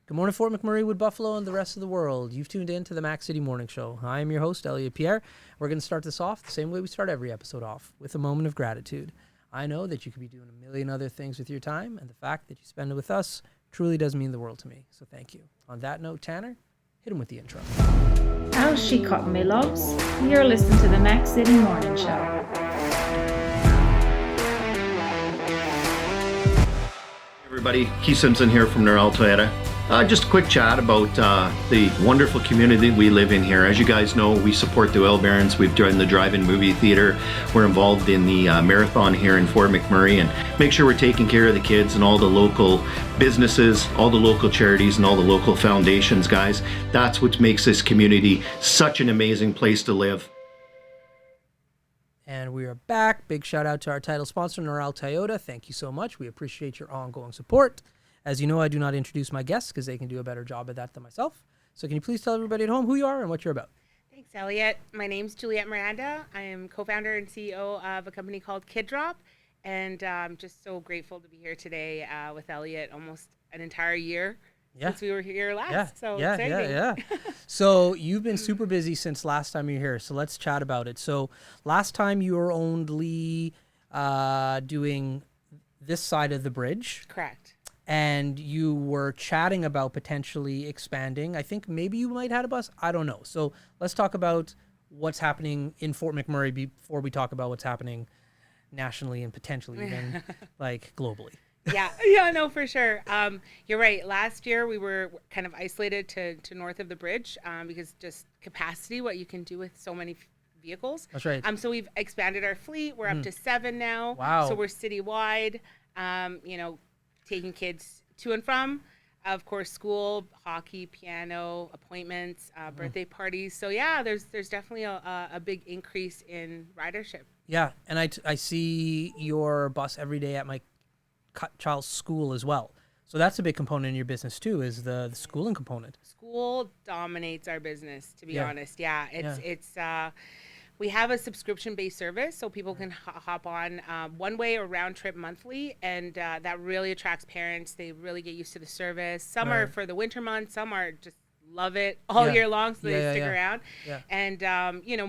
Good morning, Fort McMurray, Wood Buffalo, and the rest of the world. You've tuned in to the Mac City Morning Show. I am your host, Elliot Pierre. We're going to start this off the same way we start every episode off, with a moment of gratitude. I know that you could be doing a million other things with your time, and the fact that you spend it with us truly does mean the world to me. So thank you. On that note, Tanner, hit him with the intro. How's she cutting me, loves? You're listening to the Mac City Morning Show. Everybody, Keith Simpson here from Norel Toyota. Just a quick chat about the wonderful community we live in here. As you guys know, we support the Oil Barons. We've joined the drive-in movie theater. We're involved in the marathon here in Fort McMurray, and make sure we're taking care of the kids and all the local businesses, all the local charities, and all the local foundations, guys. That's what makes this community such an amazing place to live. And we are back. Big shout out to our title sponsor, Norel Toyota. Thank you so much. We appreciate your ongoing support. As you know, I do not introduce my guests because they can do a better job at that than myself. So can you please tell everybody at home who you are and what you're about? Thanks, Elliot. My name's Julieta Miranda. I am co-founder and CEO of a company called Kid Drop. And I'm just so grateful to be here today with Elliot, almost an entire year since we were here last. Exciting. So you've been super busy since last time you were here. So let's chat about it. So last time you were only doing this side of the bridge. Correct. And you were chatting about potentially expanding. I think maybe you might have a bus. I don't know. So let's talk about what's happening in Fort McMurray before we talk about what's happening nationally and potentially even like globally. Yeah, no, for sure. You're right. Last year we were kind of isolated to north of the bridge because just capacity, what you can do with so many vehicles. That's right. So we've expanded our fleet. We're up to 7 now. Wow. So we're citywide. Taking kids to and from, of course, school, hockey, piano, appointments, birthday parties. So yeah, there's definitely a big increase in ridership. Yeah, and I see your bus every day at my child's school as well. So that's a big component in your business too, is the schooling component. School dominates our business, to be honest. Yeah, it's we have a subscription-based service, so people can hop on one way or round trip monthly, and that really attracts parents. They really get used to the service. Some are for the winter months, some are just love it all year long, so they stick around. Yeah. And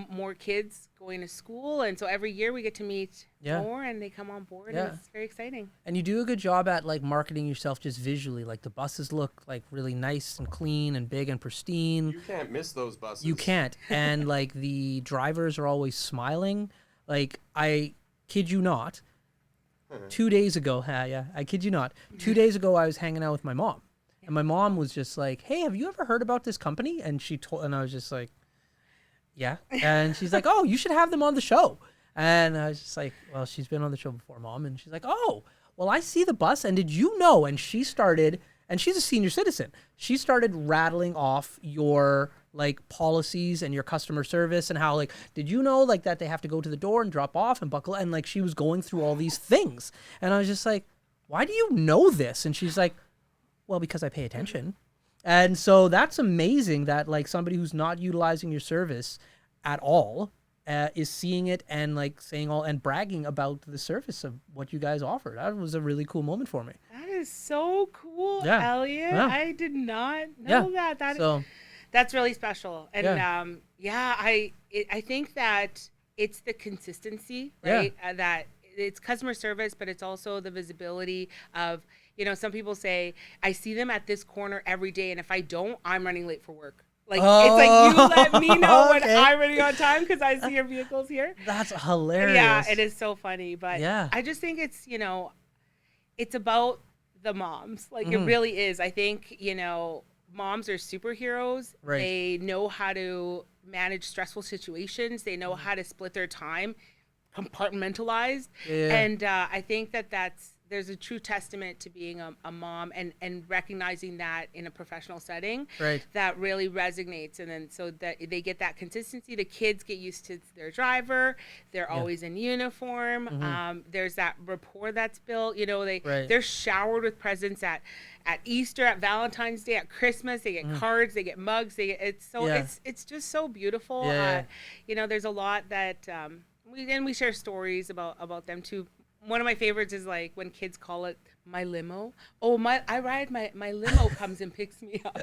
more kids going to school, and so every year we get to meet more, and they come on board, and it's very exciting. And you do a good job at like marketing yourself just visually. Like the buses look like really nice and clean and big and pristine. You can't miss those buses. You can't. And like the drivers are always smiling. Like I kid you not, 2 days ago, I kid you not, 2 days ago I was hanging out with my mom. And my mom was just like, "Hey, have you ever heard about this company?" And I was just like, "Yeah." And she's like, "Oh, you should have them on the show." And I was just like, "Well, she's been on the show before, Mom." And she's like, "Oh, well, I see the bus. And did you know?" And she started, and she's a senior citizen. She started rattling off your like policies and your customer service and how like, did you know like that they have to go to the door and drop off and buckle? And like she was going through all these things. And I was just like, "Why do you know this?" And she's like, "Well, because I pay attention." And so that's amazing that like somebody who's not utilizing your service at all is seeing it and like saying all and bragging about the service of what you guys offer. That was a really cool moment for me. That is so cool, Elliot. Yeah. I did not know that. That's really special. And I think that it's the consistency, right? That it's customer service, but it's also the visibility of, some people say, I see them at this corner every day, and if I don't, I'm running late for work. Like, it's like, you let me know when I'm running on time because I see your vehicles here. That's hilarious. Yeah, it is so funny. But I just think it's, it's about the moms. Like, it really is. I think, moms are superheroes. Right. They know how to manage stressful situations. They know how to split their time, compartmentalized. Yeah. And I think there's a true testament to being a mom and recognizing that in a professional setting that really resonates. And then so that they get that consistency, the kids get used to their driver, they're always in uniform. There's that rapport that's built, they're showered with presents at Easter, at Valentine's Day, at Christmas. They get cards, they get mugs, it's just so beautiful. There's a lot that we share stories about them too. One of my favorites is like when kids call it My limo. Oh, I ride my limo comes and picks me up.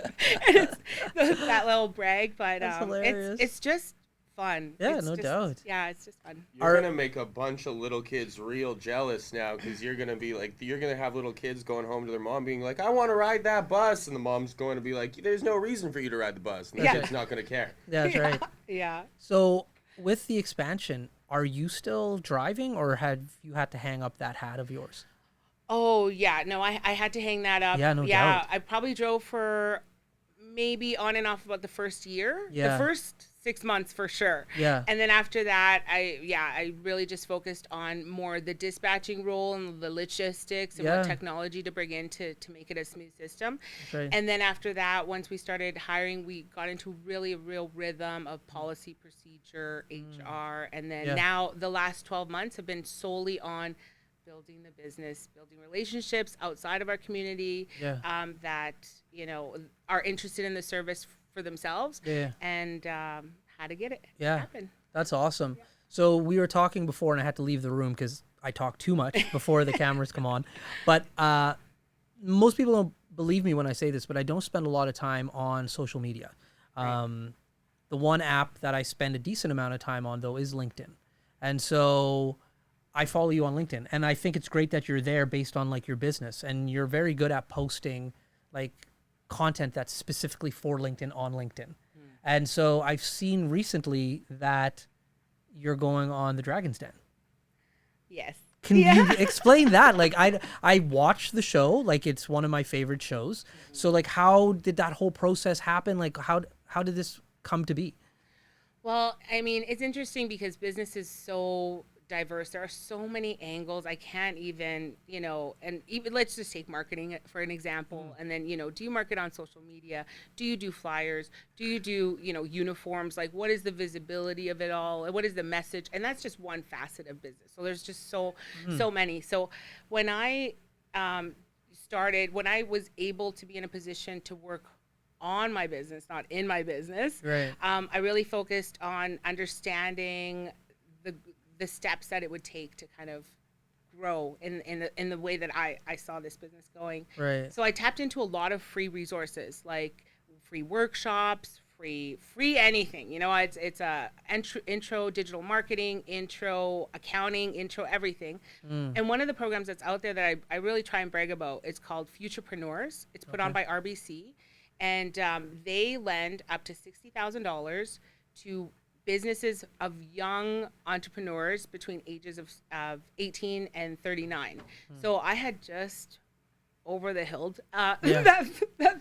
And it's that little brag, but it's just fun. Yeah, it's no just, doubt. Yeah, it's just fun. You're gonna make a bunch of little kids real jealous now, because you're gonna be like, you're gonna have little kids going home to their mom being like, I want to ride that bus, and the mom's going to be like, there's no reason for you to ride the bus, and that kid's not gonna care. That's right. Yeah. So with the expansion, are you still driving, or have you had to hang up that hat of yours? Oh yeah, no, I had to hang that up. Yeah, no doubt. I probably drove for maybe on and off about the first year. Yeah. The first 6 months for sure. Yeah. And then after that, I really just focused on more the dispatching role and the logistics and what technology to bring in to make it a smooth system. Right. And then after that, once we started hiring, we got into really a real rhythm of policy, procedure, HR. And then now the last 12 months have been solely on building the business, building relationships outside of our community that, are interested in the service for themselves and how to get it happen. That's awesome. Yeah. So we were talking before, and I had to leave the room because I talk too much before the cameras come on. But most people don't believe me when I say this, but I don't spend a lot of time on social media. The one app that I spend a decent amount of time on, though, is LinkedIn. And so I follow you on LinkedIn, and I think it's great that you're there based on like your business, and you're very good at posting like content that's specifically for LinkedIn on LinkedIn. And so I've seen recently that you're going on the Dragon's Den. Yes. Can you explain that? Like I watched the show, like it's one of my favorite shows. So like how did that whole process happen? Like how did this come to be? Well, I mean, it's interesting because business is so diverse. There are so many angles. I can't even, and even let's just take marketing for an example. And then, do you market on social media? Do you do flyers? Do you do, uniforms? Like, what is the visibility of it all? What is the message? And that's just one facet of business. So there's just so many. So when I when I was able to be in a position to work on my business, not in my business, I really focused on understanding the steps that it would take to kind of grow in the way that I saw this business going. Right. So I tapped into a lot of free resources, like free workshops, free anything. It's a intro digital marketing, intro accounting, intro everything. And one of the programs that's out there that I really try and brag about, it's called Futurepreneurs. It's put on by RBC, and they lend up to $60,000 to businesses of young entrepreneurs between ages of 18 and 39. So I had just over the hill that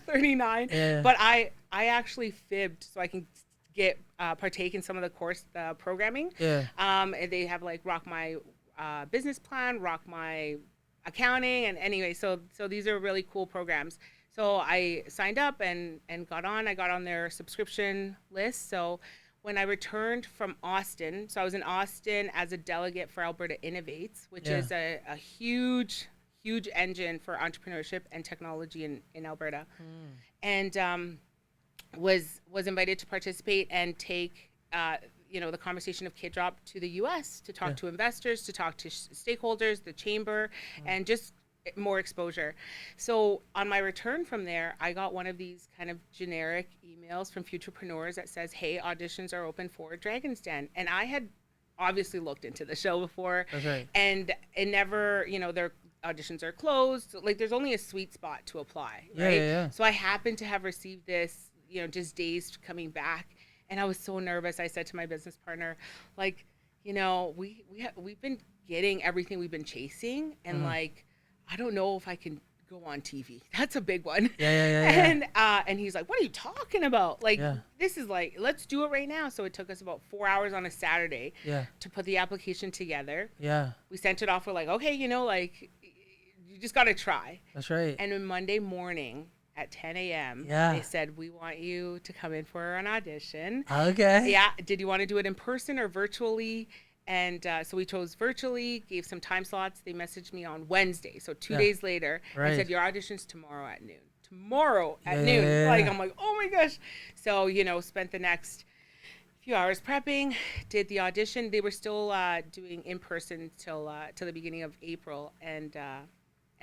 39, but I actually fibbed so I can get partake in some of the course programming. And they have like Rock My Business Plan, Rock My Accounting, and anyway, so these are really cool programs. So I signed up and got on. I got on their subscription list. So when I returned from Austin, so I was in Austin as a delegate for Alberta Innovates, which is a huge engine for entrepreneurship and technology in Alberta, and was invited to participate and take the conversation of Kid Drop to the U.S. to talk to investors, to talk to stakeholders, the chamber, and just more exposure. So on my return from there, I got one of these kind of generic emails from Futurepreneurs that says, hey, auditions are open for Dragon's Den. And I had obviously looked into the show before. Okay. And it never, their auditions are closed. Like there's only a sweet spot to apply, right? Yeah. So I happened to have received this, just days coming back. And I was so nervous. I said to my business partner, like, we've been getting everything we've been chasing. And like, I don't know if I can go on TV. That's a big one. And he's like, what are you talking about? Like, this is like, let's do it right now. So it took us about 4 hours on a Saturday to put the application together. We sent it off. We're like, okay, you just got to try. That's right. And on Monday morning at 10 a.m., they said, we want you to come in for an audition. Okay. Yeah. Did you want to do it in person or virtually? And so we chose virtually, gave some time slots. They messaged me on Wednesday. So 2 days later, I said, your audition's tomorrow at noon. Tomorrow at noon. Like, I'm like, oh my gosh. So, spent the next few hours prepping, did the audition. They were still doing in person till the beginning of April. And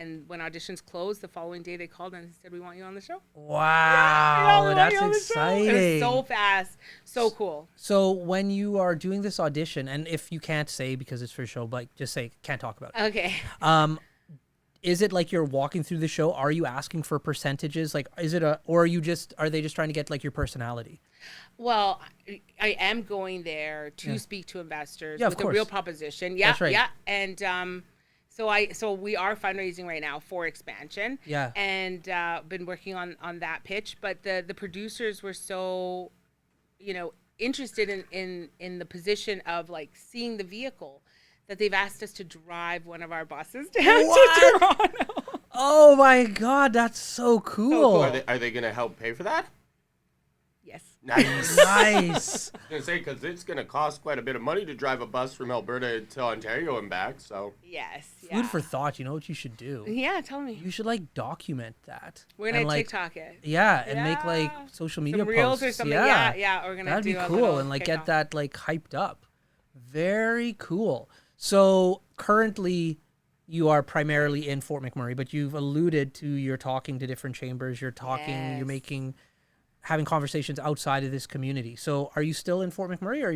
And when auditions closed, the following day they called and said, "We want you on the show." Wow, that's exciting. It was so fast, so cool. So when you are doing this audition, and if you can't say because it's for show, but just say can't talk about it. Okay. Is it like you're walking through the show? Are you asking for percentages? Like, is it or are they just trying to get like your personality? Well, I am going there to speak to investors with a course. real proposition. Yeah, That's right. Yeah, and so we are fundraising right now for expansion. Yeah, and been working on that pitch. But the producers were so, interested in the position of like seeing the vehicle that they've asked us to drive one of our buses down to Toronto. Oh my God, that's so cool. Are they going to help pay for that? Yes. Nice. Nice. I was going to say, because it's going to cost quite a bit of money to drive a bus from Alberta to Ontario and back, so. Yes. Food for thought. You know what you should do? Yeah, tell me. You should like document that. We're going to like, TikTok it. Yeah, and make like social media some reels posts. or something. Yeah. We're going to That'd do be a cool little and like kickoff. get that like hyped up. Very cool. So currently you are primarily in Fort McMurray, but you've alluded to you're talking to different chambers. You're talking, you're having conversations outside of this community. So are you still in Fort McMurray? Or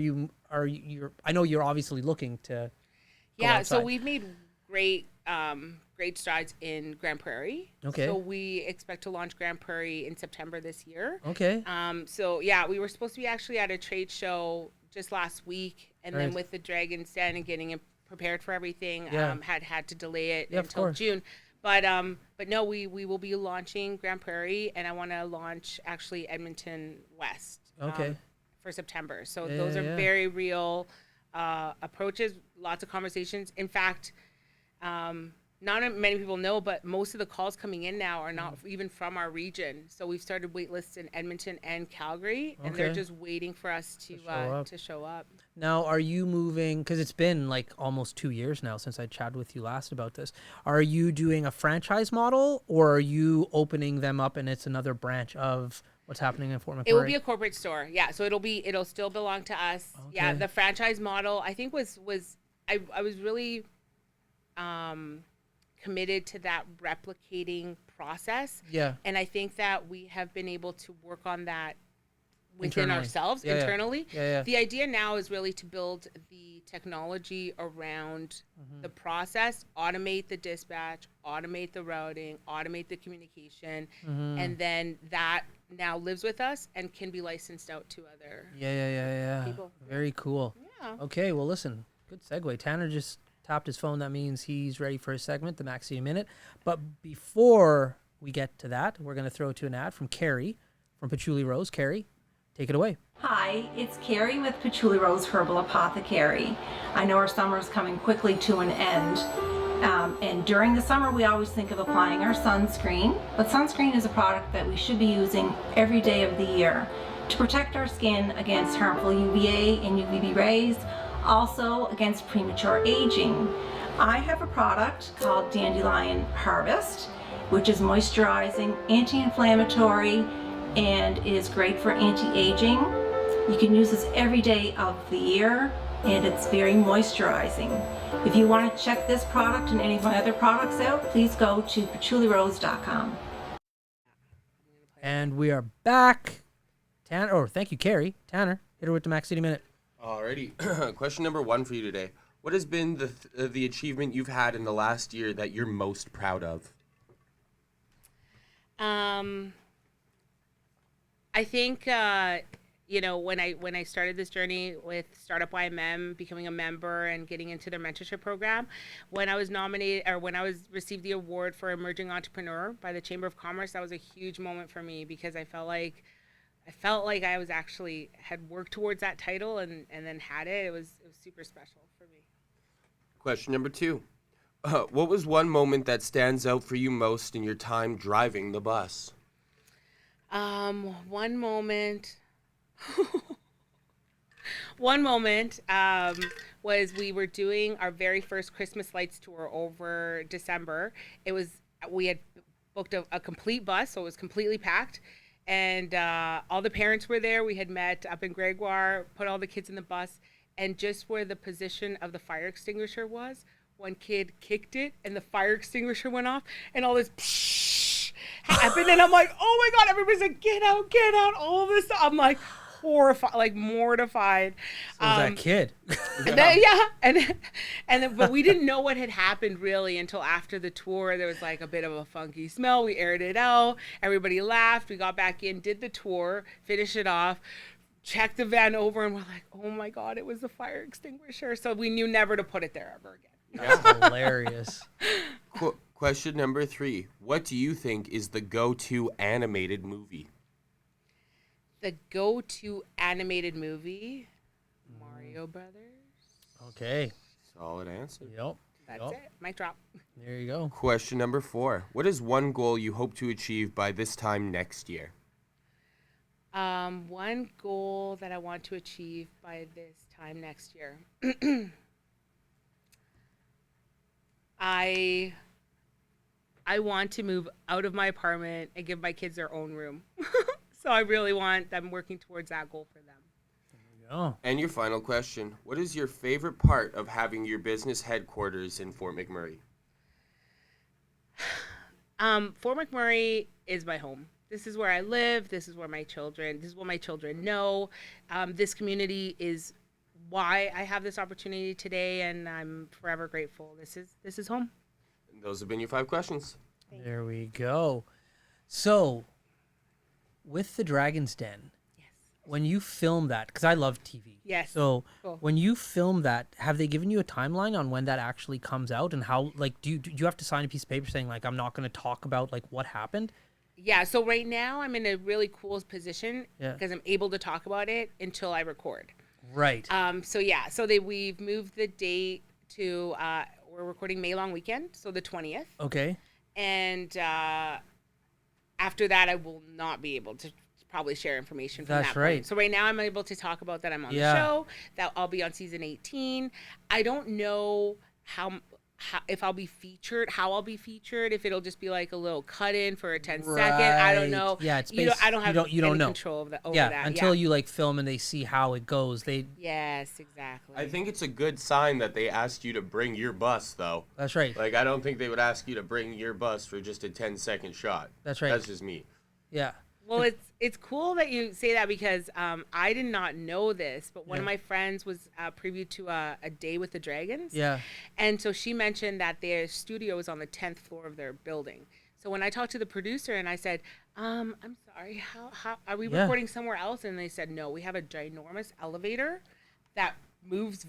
are you I know you're obviously looking to go outside. So we've made great strides in Grand Prairie. Okay. So we expect to launch Grand Prairie in September this year. Okay. So yeah, we were supposed to be actually at a trade show just last week, and then with the Dragon's Den and getting it prepared for everything, had to delay it until June. But no, we will be launching Grand Prairie, and I want to launch actually Edmonton West. For September. So those are very real approaches. Lots of conversations. In fact, not many people know, but most of the calls coming in now are not even from our region. So we've started wait lists in Edmonton and Calgary, and they're just waiting for us to show up. Now, are you moving, because it's been like almost 2 years now since I chatted with you last about this. Are you doing a franchise model, or are you opening them up and it's another branch of what's happening in Fort McMurray? It will be a corporate store. Yeah, so it'll still belong to us. Okay. Yeah, the franchise model I think was I was really committed to that replicating process. Yeah. And I think that we have been able to work on that within ourselves internally. Yeah. The idea now is really to build the technology around the process, automate the dispatch, automate the routing, automate the communication, and then that now lives with us and can be licensed out to other people. Very cool. Yeah. Okay, well listen, good segue. Tanner just tapped his phone. That means he's ready for his segment, the Maxi Minute. But before we get to that, we're going to throw to an ad from Carrie from Patchouli Rose. Carrie, take it away. Hi, it's Carrie with Patchouli Rose Herbal Apothecary. I know our summer is coming quickly to an end. And during the summer, we always think of applying our sunscreen. But sunscreen is a product that we should be using every day of the year to protect our skin against harmful UVA and UVB rays, also against premature aging. I have a product called Dandelion Harvest, which is moisturizing, anti-inflammatory, and is great for anti-aging. You can use this every day of the year, and it's very moisturizing. If you want to check this product and any of my other products out, please go to patchoulirose.com. And we are back. Tanner, thank you, Carrie. Tanner, hit her with the Max City Minute. Alrighty. Question number 1 for you today. What has been the achievement you've had in the last year that you're most proud of? I think when I started this journey with Startup YMM, becoming a member and getting into their mentorship program, when I was received the award for Emerging Entrepreneur by the Chamber of Commerce, that was a huge moment for me because I felt like I was actually had worked towards that title and then had it. It was super special for me. Question number 2. What was one moment that stands out for you most in your time driving the bus? One moment. One moment was we were doing our very first Christmas lights tour over December. We had booked a complete bus, so it was completely packed. And all the parents were there. We had met up in Gregoire, put all the kids in the bus, and just where the position of the fire extinguisher was one kid kicked it and the fire extinguisher went off and all this happened and I'm like, oh my God, everybody's like, get out, all this stuff. I'm like horrified, like mortified. So was that kid. But we didn't know what had happened really until after the tour. There was like a bit of a funky smell. We aired it out. Everybody laughed. We got back in, did the tour, finished it off, checked the van over, and we're like, oh my God, it was the fire extinguisher. So we knew never to put it there ever again. That's hilarious. Question number 3. What do you think is the go-to animated movie? The go-to animated movie, Mario Brothers. Okay. Solid answer. Yep. That's it. Mic drop. There you go. Question number 4. What is one goal you hope to achieve by this time next year? One goal that I want to achieve by this time next year. I want to move out of my apartment and give my kids their own room. So I'm working towards that goal for them. There you go. And your final question. What is your favorite part of having your business headquarters in Fort McMurray? Fort McMurray is my home. This is where I live. This is what my children know. This community is why I have this opportunity today, and I'm forever grateful. This is home. And those have been your 5 questions. There we go. So, with the Dragon's Den, yes. When you film that, because I love TV. Yes. So, cool. When you film that, have they given you a timeline on when that actually comes out, and how? Like, do you have to sign a piece of paper saying like I'm not going to talk about like what happened? Yeah. So right now I'm in a really cool position because I'm able to talk about it until I record. Right. So we've moved the date to we're recording May long weekend, so the 20th. Okay. And after that, I will not be able to probably share information from that point. So right now, I'm able to talk about that I'm on the show, that I'll be on season 18. I don't know how if I'll be featured, how I'll be featured, if it'll just be like a little cut in for a 10-second. I don't know. Yeah, it's I don't have any control over that. Until you like film and they see how it goes. Yes, exactly. I think it's a good sign that they asked you to bring your bus, though. That's right. Like, I don't think they would ask you to bring your bus for just a 10-second shot. That's right. That's just me. Yeah. Well, it's cool that you say that because I did not know this, but one of my friends was preview to a Day with the Dragons. Yeah. And so she mentioned that their studio is on the 10th floor of their building. So when I talked to the producer and I said, I'm sorry, how are we recording somewhere else? And they said, no, we have a ginormous elevator that moves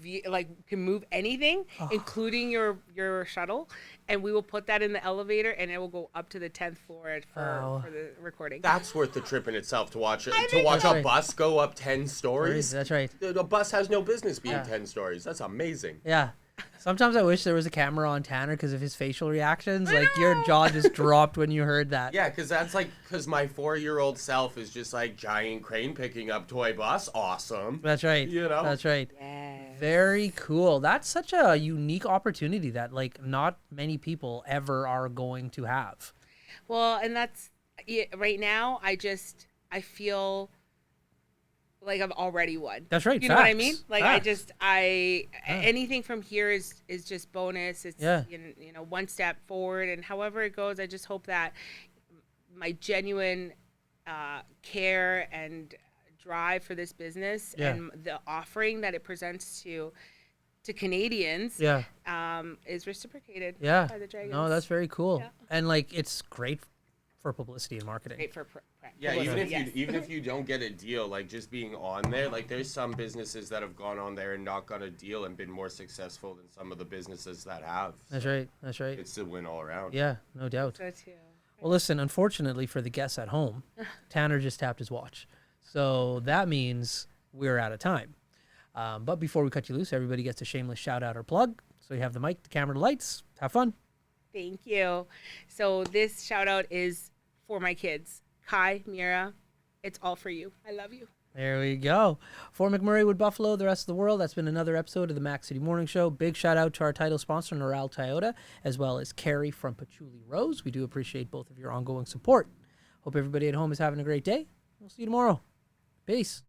can move anything, including your shuttle, and we will put that in the elevator and it will go up to the 10th floor for the recording. That's worth the trip in itself to watch a bus go up 10 stories. That's right. The bus has no business being 10 stories. That's amazing. Yeah. Sometimes I wish there was a camera on Tanner because of his facial reactions. Like, your jaw just dropped when you heard that. Yeah, because my 4-year-old self is just like, giant crane picking up toy bus. Awesome. That's right. You know? That's right. Yes. Very cool. That's such a unique opportunity that, like, not many people ever are going to have. Well, and that's, right now, I feel like I've already won. That's right. You know what I mean? Like, Facts. Anything from here is just bonus. It's, one step forward, and however it goes, I just hope that my genuine care and drive for this business and the offering that it presents to Canadians is reciprocated by the Dragons. No, that's very cool. Yeah. And like, it's great for publicity and marketing. Great for even if you don't get a deal, like just being on there, like there's some businesses that have gone on there and not got a deal and been more successful than some of the businesses that have. That's right. That's right. It's a win all around. Yeah, no doubt. So too. Well, listen, unfortunately for the guests at home, Tanner just tapped his watch. So that means we're out of time. But before we cut you loose, everybody gets a shameless shout out or plug. So you have the mic, the camera, the lights. Have fun. Thank you. So this shout out is for my kids. Kai, Mira, it's all for you. I love you. There we go. For McMurray, Wood Buffalo, the rest of the world, that's been another episode of the Mac City Morning Show. Big shout out to our title sponsor, Noral Toyota, as well as Carrie from Patchouli Rose. We do appreciate both of your ongoing support. Hope everybody at home is having a great day. We'll see you tomorrow. Peace.